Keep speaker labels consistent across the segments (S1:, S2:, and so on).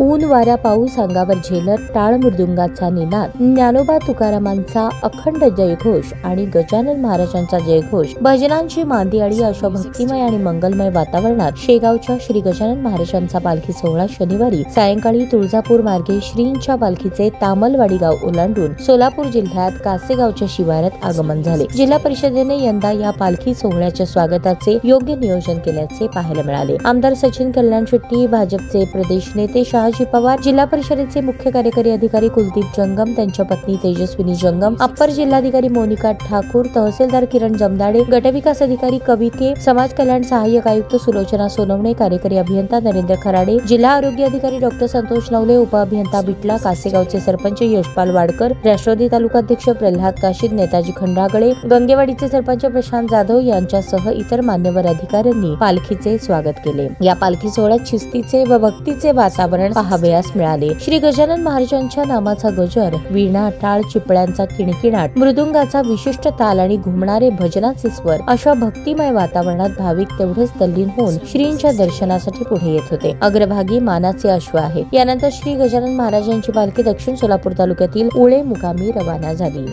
S1: ऊन वारा पाऊस अंगावर झेलत टाळ मृदुंगाचा निनाद, ज्ञानोबा तुकारामांचा अखंड जयघोष आणि गजानन महाराजांचा जयघोष, भजनांची मांदियाळी अशा भक्तिमय आणि मंगलमय वातावरणात शेगावच्या श्री गजानन महाराजांचा पालखी सोहळा शनिवारी सायंकाळी तुळजापूर मार्गे श्रींच्या पालखीचे तामलवाडी गाव ओलांडून सोलापूर जिल्ह्यात कासेगावच्या शिवारात आगमन झाले। जिल्हा परिषदेने यंदा या पालखी सोहळ्याच्या स्वागताचे योग्य नियोजन केल्याचे पाहायला मिळाले। आमदार सचिन कल्याण शेट्टी, भाजपचे प्रदेश नेते शहाजी पवार, जिल्हा परिषदेचे मुख्य कार्यकारी अधिकारी कुलदीप जंगम, त्यांच्या पत्नी तेजस्विनी जंगम, अप्पर जिल्हाधिकारी मोनिका ठाकूर, तहसीलदार किरण जमदाडे, गटविकास अधिकारी कविके, समाज कल्याण सहाय्यक आयुक्त सुलोचना सोनवणे, कार्यकारी अभियंता नरेंद्र खराडे, जिल्हा आरोग्य अधिकारी डॉक्टर संतोष नवले, उपअभियंता बिटला, कासेगावचे सरपंच यशपाल वाडकर, राष्ट्रवादी तालुका अध्यक्ष प्रल्हाद काशीद, नेताजी खंडागळे, गंगेवाडीचे सरपंच प्रशांत जाधव यांच्यासह इतर मान्यवर अधिकाऱ्यांनी पालखीचे स्वागत केले। या पालखी सोहळ्यात शिस्तीचे व भक्तीचे वातावरण पाहावयास मिळाले। श्री गजानन महाराजांच्या नामाचा गजर, वीणा, टाळ, चिपळ्यांचा किणकिणाट, मृदुंगाचा विशिष्ट ताल आणि घुमणारे भजनाचे स्वर अशा भक्तिमय वातावरणात भाविक तेवढेच तल्लीन होऊन श्रींच्या दर्शनासाठी पुढे येत होते। अग्रभागी मानाचे अश्व आहे। यानंतर श्री गजानन महाराजांची पालखी दक्षिण सोलापूर तालुक्यातील उळे मुकामी रवाना झाली।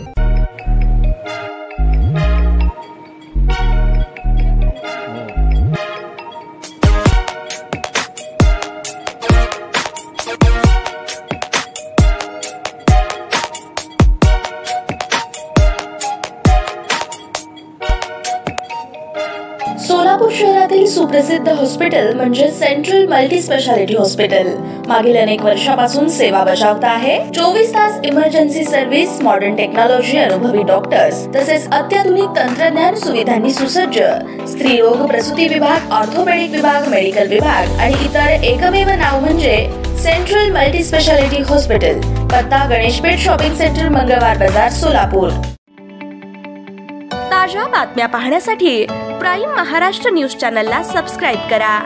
S2: सोलापूर शहरातील सुप्रसिद्ध हॉस्पिटल म्हणजे सेंट्रल मल्टी स्पेशालिटी हॉस्पिटल मागील अनेक वर्षापासून सेवा बजावत आहे। 24 तास इमर्जन्सी सर्व्हिस, मॉडर्न टेक्नॉलॉजी, अनुभवी डॉक्टर्स तसेच अत्याधुनिक तंत्रज्ञान सुविधांनी सुसज्ज स्त्रीरोग प्रसूती विभाग, ऑर्थोपेडिक विभाग, मेडिकल विभाग आणि इतर एकमेव नाव म्हणजे सेंट्रल मल्टी स्पेशालिटी हॉस्पिटल। पत्ता गणेशपेठ शॉपिंग सेंटर, मंगळवार बाजार, सोलापूर। ताज्या बातम्या पाहण्यासाठी प्राईम महाराष्ट्र न्यूज चॅनलला सबस्क्राइब करा।